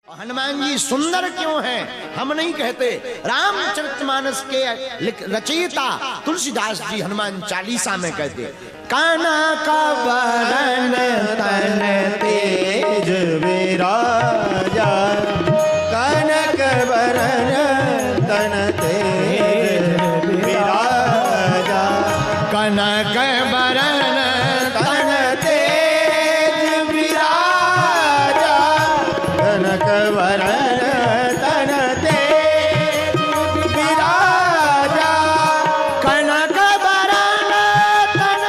हनुमान जी सुंदर क्यों हैं हम नहीं कहते। रामचरितमानस के रचयिता तुलसीदास जी हनुमान चालीसा में कहते, काना का वरण तन तेज विराजा, कनक वरण तन तेज विराजा, कनक वरण तन तेज विराजा, कनक वरण तन तेज विराजा, कनक वरण तन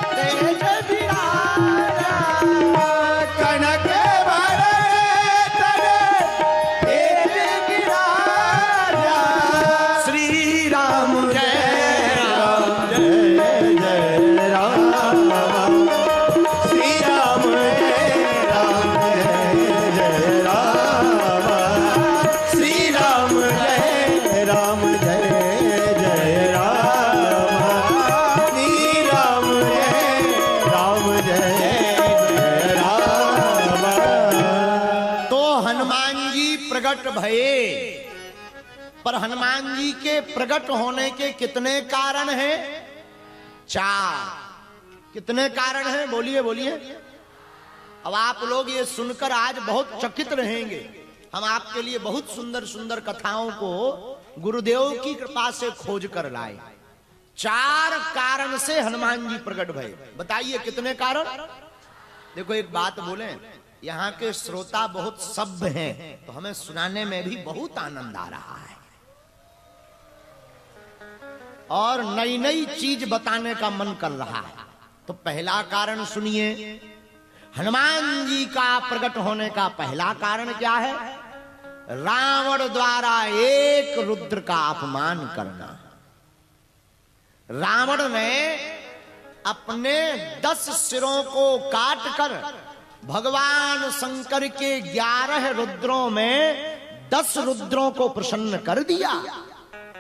तेज विराजा, कनक वरण तन तेज विराजा। श्री राम जय राम जय जय राम, श्री राम जय राम, जय जय राम, श्री राम जय राम, जय जय राम, श्री राम जय राम। तो हनुमान जी प्रकट भये, पर हनुमान जी के प्रकट होने के कितने कारण हैं? चार। कितने कारण हैं? बोलिए बोलिए। अब आप लोग ये सुनकर आज बहुत चकित रहेंगे। हम आपके लिए बहुत सुंदर सुंदर कथाओं को गुरुदेव की कृपा से खोज कर लाए। चार कारण से हनुमान जी प्रकट भये। बताइए कितने कारण? देखो एक बात बोले, यहाँ के श्रोता बहुत सभ्य हैं, तो हमें सुनाने में भी बहुत आनंद आ रहा है और नई नई चीज बताने का मन कर रहा है। तो पहला कारण सुनिए। हनुमान जी का प्रकट होने का पहला कारण क्या है? रावण द्वारा एक रुद्र का अपमान करना। रावण ने अपने 10 सिरों को काटकर भगवान शंकर के 11 रुद्रों में 10 रुद्रों को प्रसन्न कर दिया,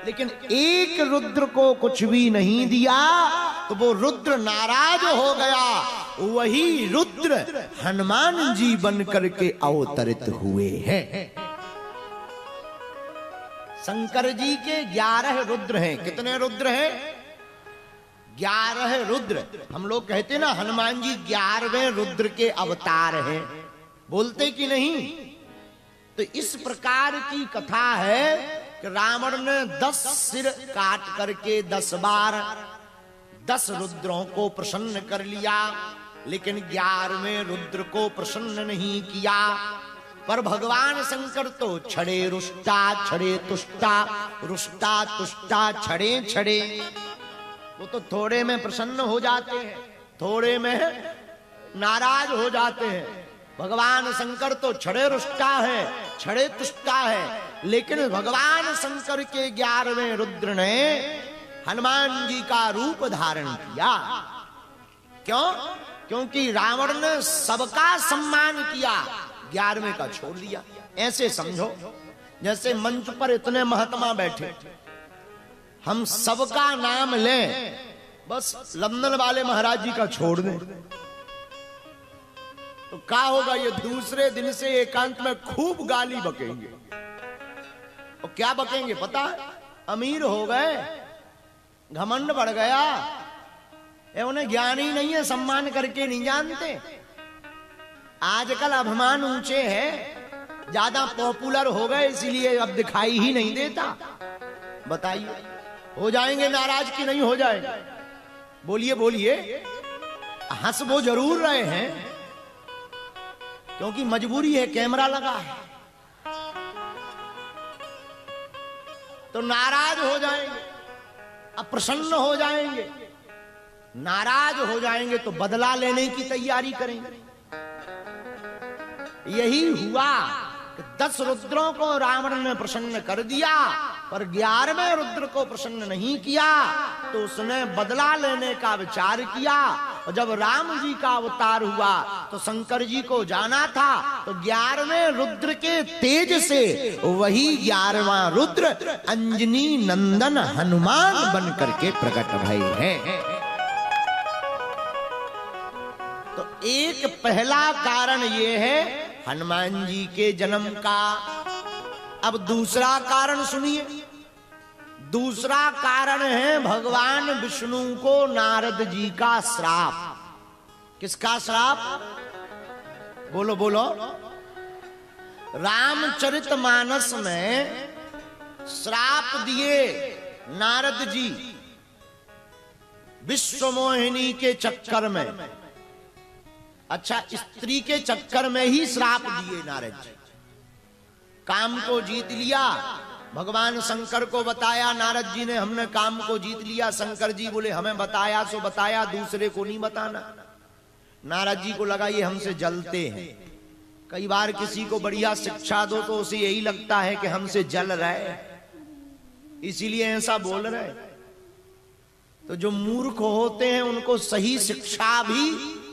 लेकिन एक रुद्र को कुछ भी नहीं दिया। तो वो रुद्र नाराज हो गया। वही रुद्र हनुमान जी बनकर के अवतरित हुए हैं। शंकर जी के 11 रुद्र हैं। कितने रुद्र हैं? 11 रुद्र। हम लोग कहते हैं ना हनुमान जी 11वें रुद्र के अवतार हैं, बोलते कि नहीं? तो इस प्रकार की कथा है कि रावण ने 10 सिर काट करके 10 बार 10 रुद्रों को प्रसन्न कर लिया, लेकिन 11वें रुद्र को प्रसन्न नहीं किया। पर भगवान शंकर तो छड़े रुष्टा छड़े तुष्टा, रुष्टा तुष्टा छड़े छड़े। वो तो थोड़े में प्रसन्न हो जाते हैं, थोड़े में नाराज हो जाते हैं। भगवान शंकर तो छड़े रुष्टा है, छड़े तुष्टा है, लेकिन भगवान शंकर के 11वें रुद्र ने हनुमान जी का रूप धारण किया। क्यों? क्योंकि रावण ने सबका सम्मान किया, 11वें का छोड़ दिया। ऐसे समझो जैसे मंच पर इतने महात्मा बैठे, हम सबका नाम लें, बस लंदन वाले महाराज जी का छोड़ दें, तो क्या होगा? ये दूसरे दिन से एकांत में खूब गाली बकेंगे। और क्या बकेंगे पता है? अमीर हो गए, घमंड बढ़ गया, ये उन्हें ज्ञान ही नहीं है, सम्मान करके नहीं जानते। आजकल अभिमान ऊंचे हैं, ज्यादा पॉपुलर हो गए, इसीलिए अब दिखाई ही नहीं देता। बताइए हो जाएंगे नाराज कि नहीं हो जाएंगे? बोलिए बोलिए। हंस वो जरूर रहे हैं क्योंकि मजबूरी है, कैमरा लगा है, तो नाराज हो जाएंगे, अप्रसन्न हो जाएंगे। नाराज हो जाएंगे तो बदला लेने की तैयारी करेंगे। यही हुआ कि 10 रुद्रों को रावण ने प्रसन्न कर दिया, पर 11वें रुद्र को प्रसन्न नहीं किया। तो उसने बदला लेने का विचार किया। और जब राम जी का अवतार हुआ तो शंकर जी को जाना था, तो 11वें रुद्र के तेज से वही 11वां रुद्र अंजनी नंदन हनुमान बन करके प्रकट भये हैं। तो एक पहला कारण ये है हनुमान जी के जन्म का। अब दूसरा कारण सुनिए। दूसरा कारण है भगवान विष्णु को नारद जी का श्राप। किसका श्राप? बोलो बोलो। रामचरितमानस में श्राप दिए नारद जी विश्वमोहिनी के चक्कर में। अच्छा, स्त्री के चक्कर में ही श्राप दिए नारद जी। काम को जीत लिया, भगवान शंकर को बताया नारद जी ने, हमने काम को जीत लिया। शंकर जी बोले हमें बताया सो बताया, दूसरे को नहीं बताना। नारद जी को लगा ये हमसे जलते हैं। कई बार किसी को बढ़िया शिक्षा दो तो उसे यही लगता है कि हमसे जल रहे, इसीलिए ऐसा बोल रहे। तो जो मूर्ख होते हैं उनको सही शिक्षा भी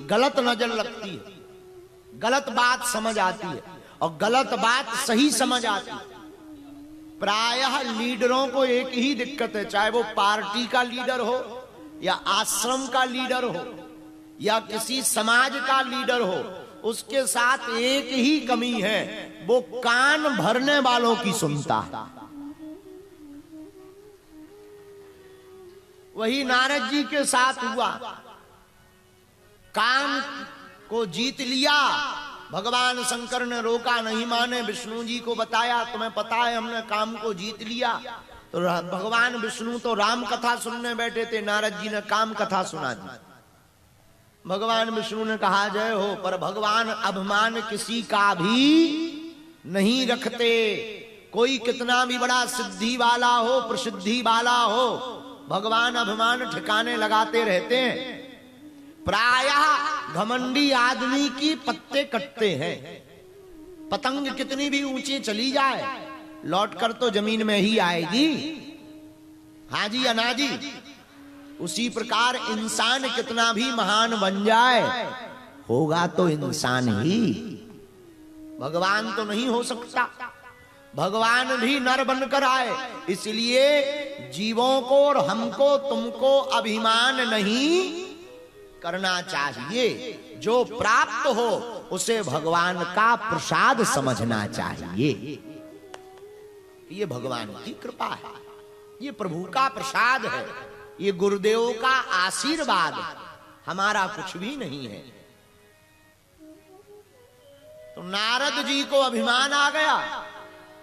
गलत नजर लगती है, गलत बात समझ आती है, और गलत बात सही समझ आती है। प्रायः लीडरों को एक ही दिक्कत है, चाहे वो पार्टी का लीडर हो या आश्रम का लीडर हो या किसी समाज का लीडर हो, उसके साथ एक ही कमी है, वो कान भरने वालों की सुनता है। वही नारद जी के साथ हुआ। काम को जीत लिया, भगवान शंकर ने रोका, नहीं माने। विष्णु जी को बताया तुम्हें पता है हमने काम को जीत लिया। तो भगवान विष्णु तो राम कथा सुनने बैठे थे, नारद जी ने काम कथा सुना दी। भगवान विष्णु ने कहा जय हो, पर भगवान अभिमान किसी का भी नहीं रखते। कोई कितना भी बड़ा सिद्धि वाला हो, प्रसिद्धि वाला हो, भगवान अभिमान ठिकाने लगाते रहते हैं। प्रायः घमंडी आदमी की पत्ते कटते हैं। पतंग कितनी भी ऊंची चली जाए, लौटकर तो जमीन में ही आएगी। हाँ जी अनाजी। उसी प्रकार इंसान कितना भी महान बन जाए, होगा तो इंसान ही, भगवान तो नहीं हो सकता। भगवान भी नर बनकर आए, इसलिए जीवों को और हमको तुमको अभिमान नहीं करना चाहिए। जो प्राप्त हो उसे भगवान का प्रसाद समझना चाहिए। ये भगवान की कृपा है, ये प्रभु का प्रसाद है, ये गुरुदेव का आशीर्वाद, हमारा कुछ भी नहीं है। तो नारद जी को अभिमान आ गया।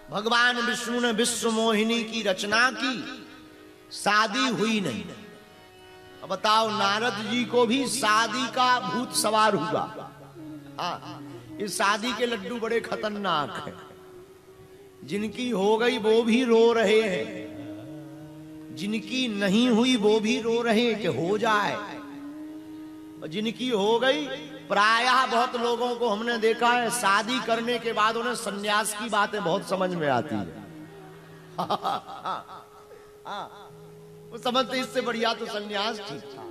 भगवान विष्णु ने विश्व मोहिनी की रचना की, शादी हुई नहीं। अब बताओ, नारद जी को भी शादी का भूत सवार हुआ। इस शादी के लड्डू बड़े खतरनाक हैं। जिनकी हो गई वो भी रो रहे हैं, जिनकी नहीं हुई वो भी रो रहे हैं कि हो जाए, और जिनकी हो गई, प्रायः बहुत लोगों को हमने देखा है शादी करने के बाद उन्हें सन्यास की बातें बहुत समझ में आती है। वो समझते इससे बढ़िया तो सन्यास ठीक था।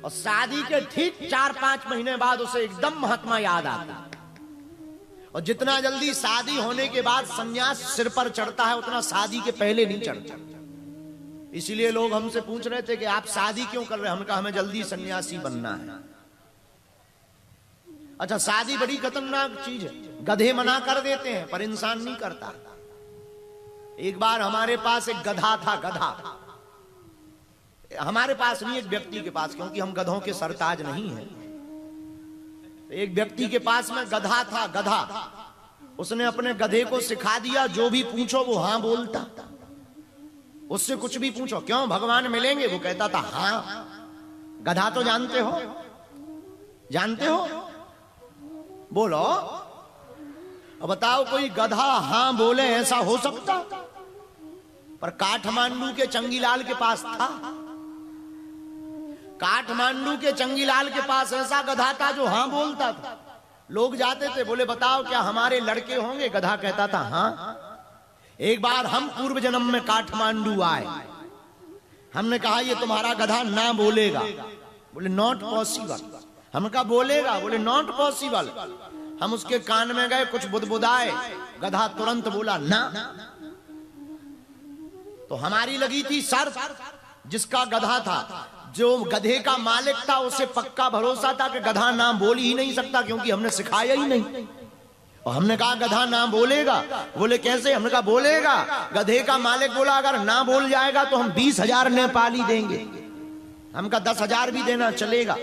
और शादी के ठीक 4-5 महीने बाद उसे एकदम महात्मा याद आता। और जितना जल्दी शादी होने के बाद सन्यास सिर पर चढ़ता है, उतना शादी के पहले नहीं चढ़ता। इसीलिए लोग हमसे पूछ रहे थे कि आप शादी क्यों कर रहे हैं। हमने कहा हमें जल्दी सन्यासी बनना है। अच्छा, शादी बड़ी खतरनाक चीज है। गधे मना कर देते हैं पर इंसान नहीं करता। एक बार हमारे पास एक गधा था, गधा। हमारे पास नहीं, एक व्यक्ति के पास, क्योंकि हम गधों के सरताज नहीं हैं। एक व्यक्ति के पास में गधा था, गधा। उसने अपने गधे को सिखा दिया, जो भी पूछो वो हाँ बोलता। उससे कुछ भी पूछो, क्यों भगवान मिलेंगे, वो कहता था हाँ। गधा तो जानते हो, जानते हो, बोलो। अब बताओ, कोई गधा हाँ बोले, ऐसा हो सकता? पर काठमांडू के चंगीलाल के पास था। काठमांडू के चंगीलाल के पास ऐसा गधा था जो हाँ बोलता था। लोग जाते थे, बोले बताओ क्या हमारे लड़के होंगे? गधा कहता था हाँ। एक बार हम पूर्व जन्म में काठमांडू आए, हमने कहा ये तुम्हारा गधा ना बोलेगा। बोले नॉट पॉसिबल। हमने कहा बोलेगा। बोले नॉट पॉसिबल। हम उसके कान में गए, कुछ बुदबुदाए, गधा तुरंत बोला ना। तो हमारी लगी थी शर्त, जिसका गधा था जो गधे का मालिक था उसे पक्का भरोसा था कि गधा नाम बोल ही नहीं सकता, क्योंकि हमने सिखाया ही नहीं। और हमने कहा गधा नाम बोलेगा। बोले कैसे? हमने कहा बोलेगा। गधे का मालिक बोला अगर ना बोल जाएगा तो हम 20,000 नेपाली देंगे। हम कहा 10,000 भी देना चलेगा।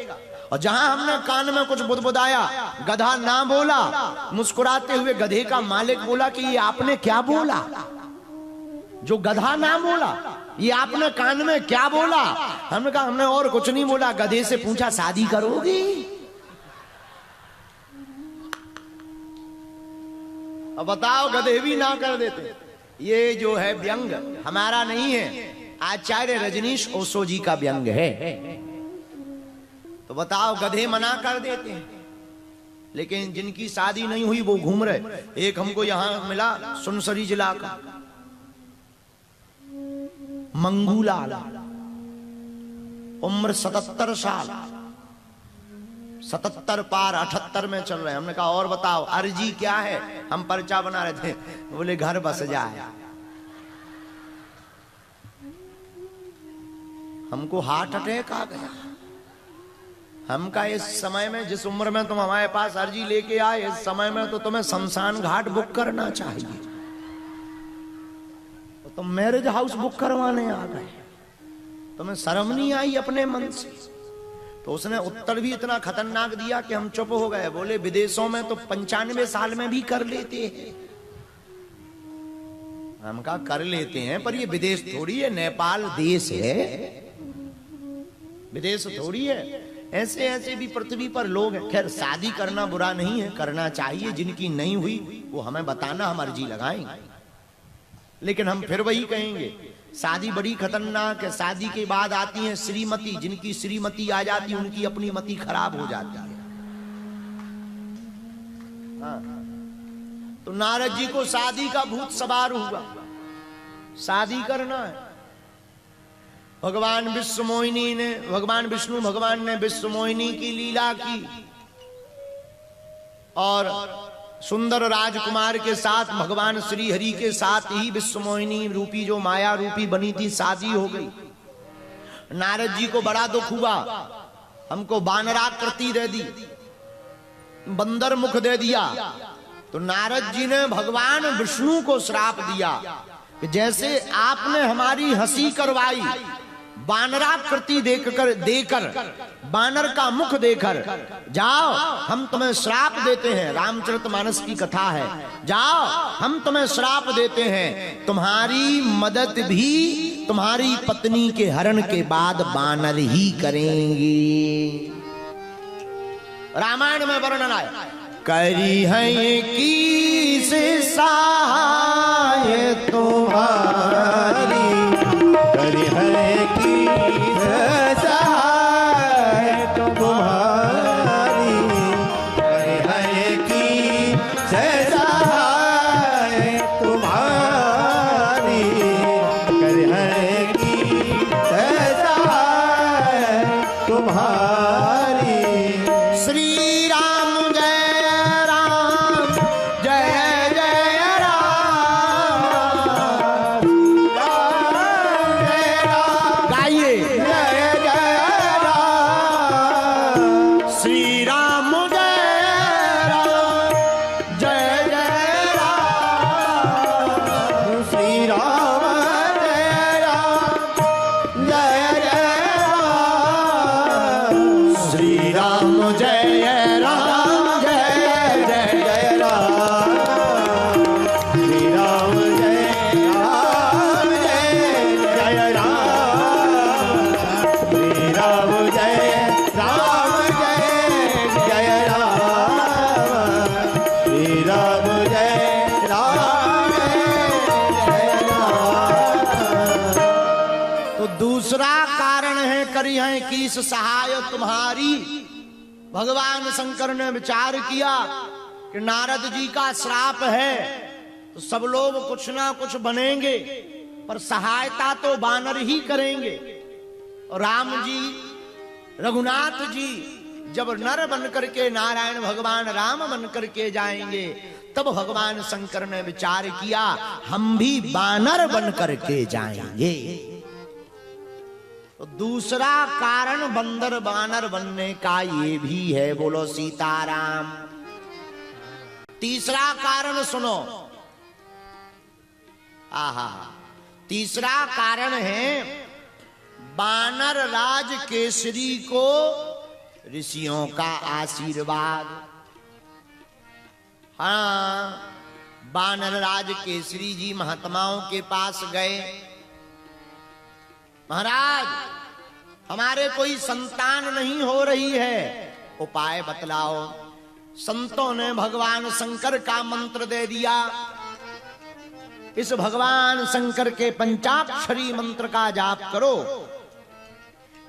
और जहां हमने कान में कुछ बुदबुदाया, गधा ना बोला, मुस्कुराते हुए गधे का मालिक बोला कि ये आपने क्या बोला? जो गधा ना बोला, ये आपने कान में क्या बोला? हमने कहा हमने और कुछ नहीं बोला। गधे से पूछा शादी करोगी? अब बताओ, गधे भी ना कर देते। ये जो है व्यंग हमारा नहीं है, आचार्य रजनीश ओशो जी का व्यंग है। तो बताओ, गधे मना कर देते हैं। लेकिन जिनकी शादी नहीं हुई वो घूम रहे। एक हमको यहां मिला सुनसरी जिला का मंगूलाल, उम्र 77 साल, 77 पार 78 में चल रहे हैं। हमने कहा और बताओ अर्जी क्या है? हम पर्चा बना रहे थे। बोले घर बस जाए। हमको हार्ट अटैक आ गया। हम का इस समय में, जिस उम्र में तुम हमारे पास अर्जी लेके आए, इस समय में तो तुम्हें शमशान घाट बुक करना चाहिए। तो तुम मैरिज हाउस बुक करवाने आ गए। तुम्हें शर्म नहीं आई अपने मन से? तो उसने उत्तर भी इतना खतरनाक दिया कि हम चुप हो गए। बोले विदेशों में तो 95 साल में भी कर लेते हैं। हम कहा कर लेते हैं, पर ये विदेश थोड़ी है, नेपाल देश है, विदेश थोड़ी है। ऐसे ऐसे भी पृथ्वी पर लोग हैं। खैर शादी करना बुरा नहीं है, करना चाहिए। जिनकी नहीं हुई वो हमें बताना, हम अर्जी लगाएंगे। लेकिन हम फिर वही कहेंगे, शादी बड़ी खतरनाक है। शादी के बाद आती है श्रीमती। जिनकी श्रीमती आ जाती है उनकी अपनी मति खराब हो जाती है। हाँ। तो नारद जी को शादी का भूत सवार हुआ। शादी करना है। भगवान विश्वमोहिनी ने, भगवान विष्णु भगवान ने विश्वमोहिनी की लीला की और सुंदर राजकुमार के साथ, भगवान श्री हरि के साथ ही विश्वमोहिनी रूपी जो माया रूपी बनी थी, शादी हो गई। नारद जी को बड़ा दुख हुआ। हमको बानराकृति दे दी, बंदर मुख दे दिया। तो नारद जी ने भगवान विष्णु को श्राप दिया कि जैसे आपने हमारी हंसी करवाई, बानराकृति देकर बानर का मुख देकर, जाओ हम तुम्हें श्राप देते हैं। रामचरितमानस की कथा है। जाओ हम तुम्हें श्राप देते हैं, तुम्हारी मदद भी तुम्हारी पत्नी के हरण के बाद बानर ही करेंगे। रामायण में वर्णन आया, करी है की से सहाय तुम्हारी, करी है की सहाय तुम्हारी, करी है की सहाय तुम्हारी, करी है की सहाय तुम्हारी। श्री राम जय राम, जय जय राम, जय राम, गाइए जय जय राम। श्री राम जय राम, जय जय राम, श्री राम जय राम, जय जय राम, श्री राम जय राम, जय जय राम, श्री राम जय राम, जय जय राम, श्री राम जय राम, जय जय राम, श्री राम जय राम, जय राम। तो दूसरा कारण है, करी है किस सहाय तुम्हारी। भगवान शंकर ने विचार किया कि नारद जी का श्राप है तो सब लोग कुछ ना कुछ बनेंगे, पर सहायता तो बानर ही करेंगे। और राम जी, रघुनाथ जी जब नर बनकर के नारायण भगवान राम बनकर के जाएंगे, तब भगवान शंकर ने विचार किया हम भी बानर बनकर के जाएंगे। तो दूसरा कारण बंदर बानर बनने का ये भी है, बोलो सीताराम। तीसरा कारण सुनो, आहा, तीसरा कारण है बानर राज केसरी को ऋषियों का आशीर्वाद। हाँ, बानर राज केसरी जी महात्माओं के पास गए, महाराज हमारे कोई संतान नहीं हो रही है, उपाय बतलाओ। संतों ने भगवान शंकर का मंत्र दे दिया, इस भगवान शंकर के पंचाक्षरी मंत्र का जाप करो,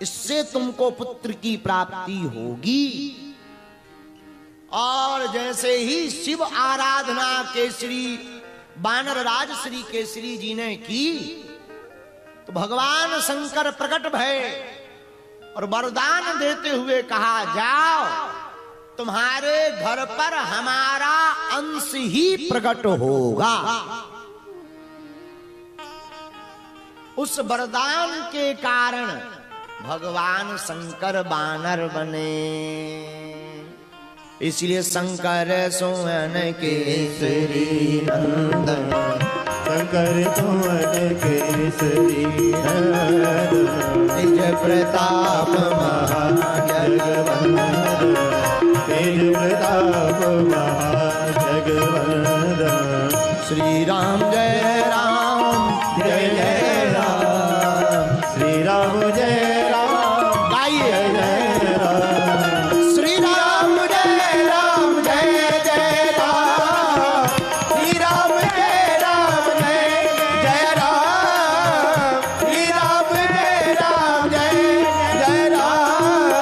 इससे तुमको पुत्र की प्राप्ति होगी। और जैसे ही शिव आराधना केसरी बानर राज श्री केसरी जी ने की, तो भगवान शंकर प्रकट भये और वरदान देते हुए कहा, जाओ तुम्हारे घर पर हमारा अंश ही प्रकट होगा। उस वरदान के कारण भगवान शंकर बानर बने। इसलिए शंकर सुवन केसरी नंदन, शंकर सुवन केसरी नंदन, निज प्रताप महाजगवंदन, तेज प्रताप महाजगवंदन। श्री राम जय राम जय जय राम, श्री राम जय राम, गाइए जय राम, श्री राम जय राम जय जय राम, श्री राम जय राम जय जय राम, श्री राम जय राम जय जय राम।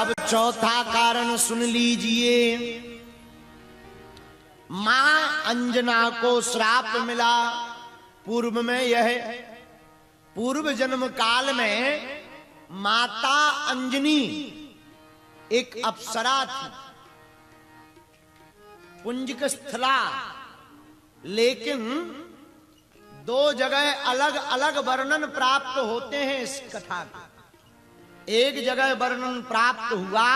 अब चौथा कारण सुन लीजिए। मां अंजना को श्राप मिला। पूर्व में यह पूर्व जन्म काल में माता अंजनी एक अप्सरा थी, पुंजिक स्थला, लेकिन दो जगह अलग अलग वर्णन प्राप्त होते हैं इस कथा के। एक जगह वर्णन प्राप्त हुआ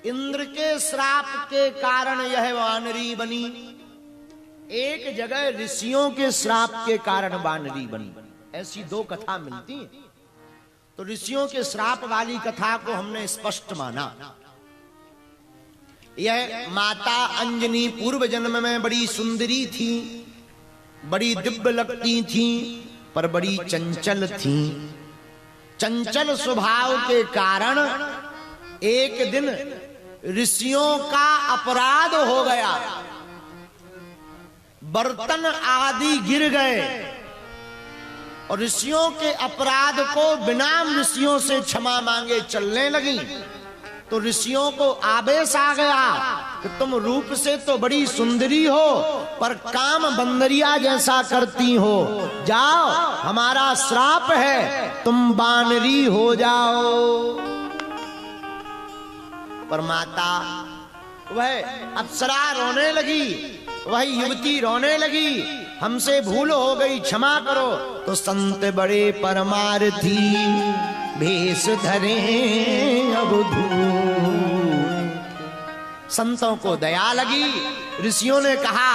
इंद्र के श्राप के कारण यह वानरी बनी, एक जगह ऋषियों के श्राप के कारण वानरी बनी। ऐसी दो कथा मिलती हैं। तो ऋषियों के श्राप वाली कथा को हमने स्पष्ट माना। यह माता अंजनी पूर्व जन्म में बड़ी सुंदरी थी, बड़ी दिव्य लगती थी, पर बड़ी चंचल थी। चंचल स्वभाव के कारण एक दिन ऋषियों का अपराध हो गया, बर्तन आदि गिर गए और ऋषियों के अपराध को बिना ऋषियों से क्षमा मांगे चलने लगी। तो ऋषियों को आवेश आ गया कि तुम रूप से तो बड़ी सुंदरी हो, पर काम बंदरिया जैसा करती हो, जाओ हमारा श्राप है, तुम बानरी हो जाओ। पर माता वह अप्सरा रोने लगी, वह युवती रोने लगी, हमसे भूल हो गई, क्षमा करो। तो संत बड़े परमार्थी भेष धरे अवधू। संतों को दया लगी, ऋषियों ने कहा,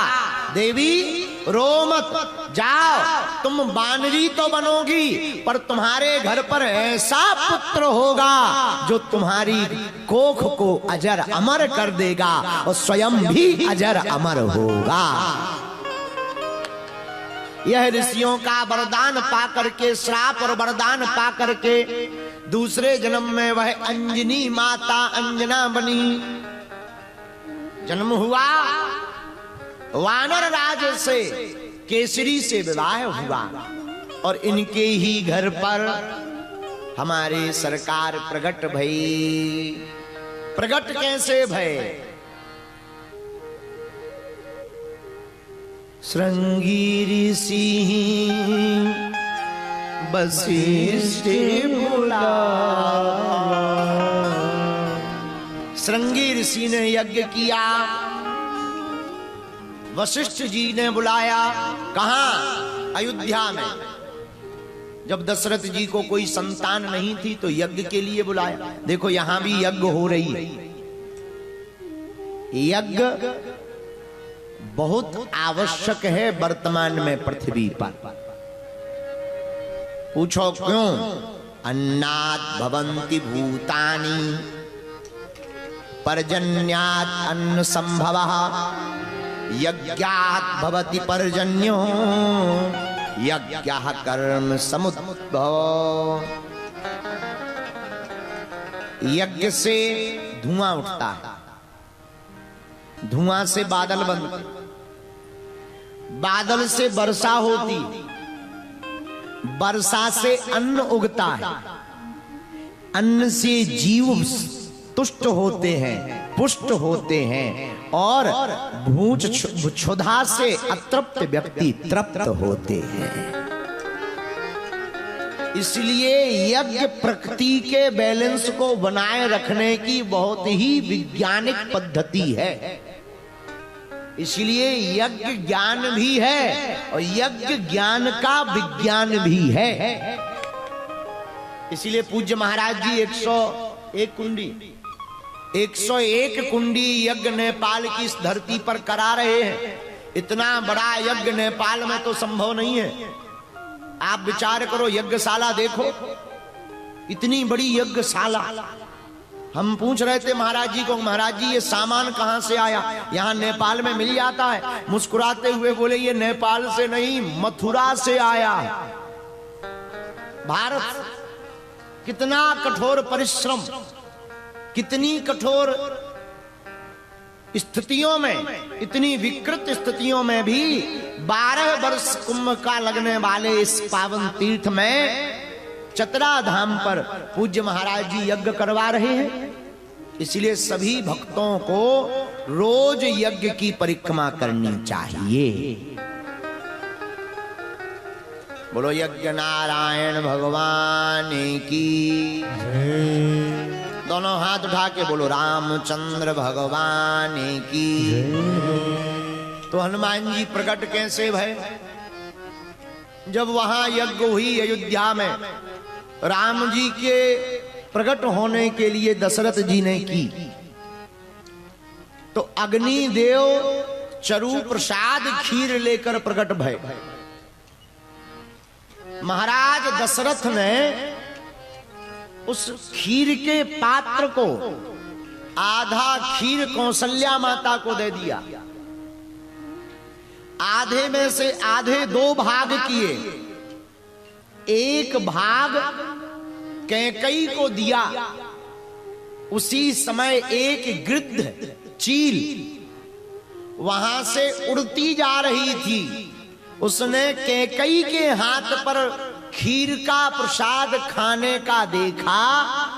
देवी रो मत, जाओ तुम बानरी तो बनोगी, पर तुम्हारे घर पर ऐसा पुत्र होगा जो तुम्हारी कोख को अजर अमर कर देगा और स्वयं भी अजर अमर होगा। यह ऋषियों का वरदान पाकर के, श्राप और वरदान पाकर के दूसरे जन्म में वह अंजनी माता अंजना बनी। जन्म हुआ, वानर राज से केसरी से विवाह हुआ और इनके ही घर पर हमारे सरकार प्रकट भई। प्रकट कैसे भय? श्रृंगी ऋषि वशिष्ठ बोला। श्रृंगी ऋषि ने यज्ञ किया, वशिष्ठ जी ने बुलाया। कहां? अयोध्या में। जब दशरथ जी को कोई संतान नहीं थी तो यज्ञ के लिए बुलाया। देखो यहां भी यज्ञ हो रही है। यज्ञ बहुत आवश्यक है वर्तमान में पृथ्वी पर। पूछो क्यों? अन्नात् भवन्ति भूतानि पर्जन्यात् अन्न संभवः यज्ञात् भवति पर्जन्यो यज्ञः कर्म समुद्भव। यज्ञ से धुआं उठता है, धुआं से बादल बनते, बादल से वर्षा होती, वर्षा से अन्न उगता है, अन्न से जीव तुष्ट होते हैं, पुष्ट होते हैं, और भूच क्षुधा से अतृप्त व्यक्ति तृप्त होते हैं। इसलिए यज्ञ प्रकृति के बैलेंस को बनाए रखने की बहुत ही वैज्ञानिक पद्धति है। इसलिए यज्ञ ज्ञान भी है और यज्ञ ज्ञान का विज्ञान भी है। इसलिए पूज्य महाराज जी 101 कुंडी यज्ञ नेपाल की इस धरती पर करा रहे हैं। इतना बड़ा यज्ञ नेपाल में तो संभव नहीं है। आप विचार करो, यज्ञशाला देखो, इतनी बड़ी यज्ञशाला। हम पूछ रहे थे महाराज जी को, महाराज जी ये सामान कहां से आया? यहां नेपाल में मिल जाता है। मुस्कुराते हुए बोले ये नेपाल से नहीं, मथुरा से आया। भारत कितना कठोर परिश्रम, कितनी कठोर स्थितियों में, इतनी विकृत स्थितियों में भी 12 वर्ष कुंभ का लगने वाले इस पावन तीर्थ में चतरा धाम पर पूज्य महाराज जी यज्ञ करवा रहे हैं। इसलिए सभी भक्तों को रोज यज्ञ की परिक्रमा करनी चाहिए। बोलो यज्ञ नारायण भगवान की। दोनों हाथ उठा के बोलो रामचंद्र भगवान की। तो हनुमान जी प्रकट कैसे भय? जब वहां यज्ञ हुई अयोध्या में, राम जी के प्रकट होने के लिए दशरथ जी ने की, तो अग्निदेव चरु प्रसाद खीर लेकर प्रकट भय। महाराज दशरथ ने उस खीर के पात्र को, आधा खीर कौशल्या माता को दे दिया, आधे में से आधे 2 भाग किए, एक भाग कैकई को दिया। उसी समय एक गिद्ध चील वहां से उड़ती जा रही थी। उसने कैकई के हाथ पर खीर का प्रसाद खाने का देखा।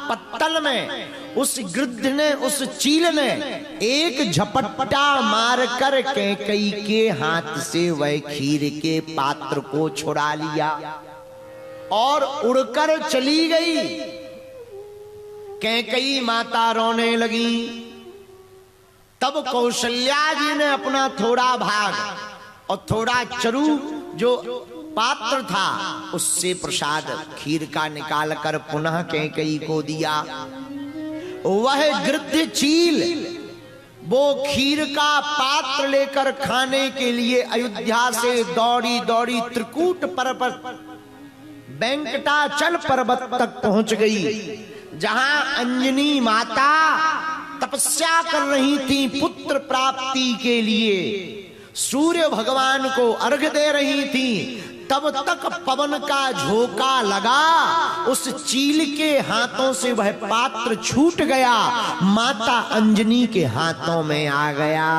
पत्तल में उस गिद्ध ने, उस चील ने एक झपट्टा मारकर कैकई के हाथ से वह खीर के पात्र को छुड़ा लिया और उड़कर चली गई। कैकई माता रोने लगी। तब कौशल्या जी ने अपना थोड़ा भाग और थोड़ा चरु जो पात्र था उससे प्रसाद खीर का निकालकर पुनः कैकई को दिया। वह गिद्ध चील वो खीर का पात्र लेकर खाने के लिए अयोध्या से दौड़ी दौड़ी त्रिकूट पर्वत, वेंकटाचल पर्वत तक पहुंच गई, जहां अंजनी माता तपस्या कर रही थी पुत्र प्राप्ति के लिए, सूर्य भगवान को अर्घ्य दे रही थी। तब तक पवन का झोंका लगा, उस चील के हाथों से वह पात्र छूट गया, माता अंजनी के हाथों में आ गया।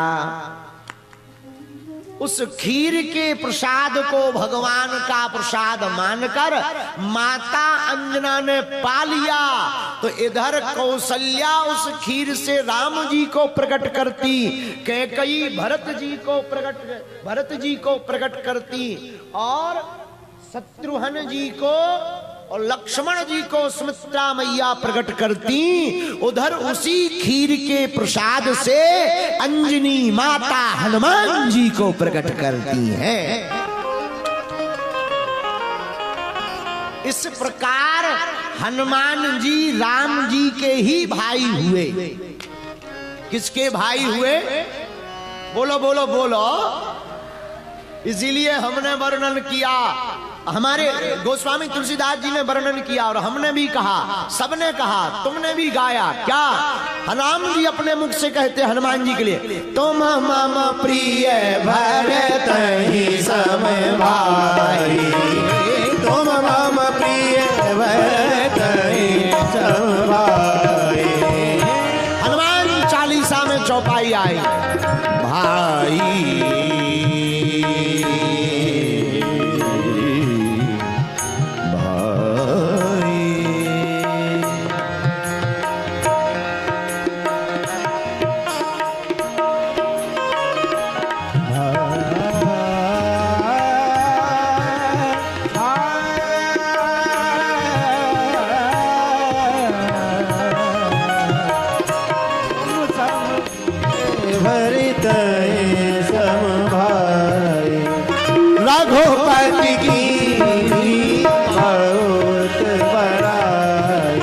उस खीर के प्रसाद को भगवान का प्रसाद मानकर माता अंजना ने पा लिया। तो इधर कौशल्या उस खीर से राम जी को प्रकट करती, कैकई भरत जी को प्रकट करती, और शत्रुघ्न जी को और लक्ष्मण जी को सुमित्रा मैया प्रकट करती। उधर उसी खीर के प्रसाद से अंजनी माता हनुमान जी को प्रकट करती हैं। इस प्रकार हनुमान जी राम जी के ही भाई हुए। किसके भाई हुए? बोलो बोलो बोलो। इसीलिए हमने वर्णन किया, हमारे गोस्वामी तुलसीदास जी ने वर्णन किया और हमने भी कहा, सबने कहा, तुमने भी गाया। क्या? राम जी अपने मुख से कहते हनुमान जी के लिए, तुम मम प्रिय भरत ही सम भाई, तुम मम प्रिय भरत ही सम भाई। हनुमान चालीसा में चौपाई आई, भाई रघुपति की बहुत बड़ाई,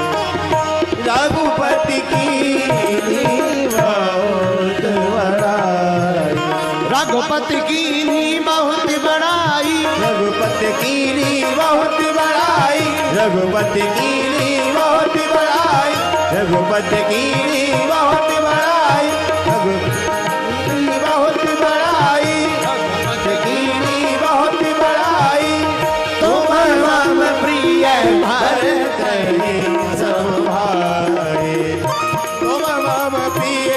रघुपति की बहुत बड़ाई, रघुपति की बहुत बड़ाई, रघुपति की बहुत बड़ाई, रघुपति की बहुत बड़ाई, रघुपति की बहुत बड़ाई, रघुपति बहुत बड़ाई, बहुत बड़ाई। तुम मम प्रिय भरत ही सम भाई, तुम मम प्रिय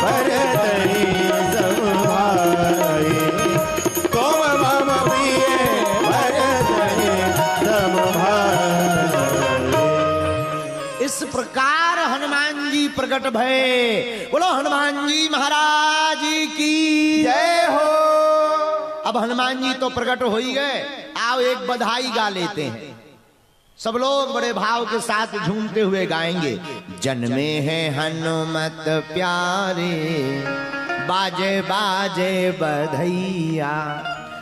भरत ही सम भाई, तुम मम प्रिय भरत ही सम भाई। इस प्रकार हनुमान जी प्रकट भये। बोलो हनुमान जी महाराज की जय हो। अब हनुमान जी तो प्रकट हो ही गए, आओ एक बधाई गा लेते हैं। सब लोग बड़े भाव के साथ झूमते हुए गाएंगे। जन्मे हैं हनुमत प्यारे, बाजे बाजे बधैया,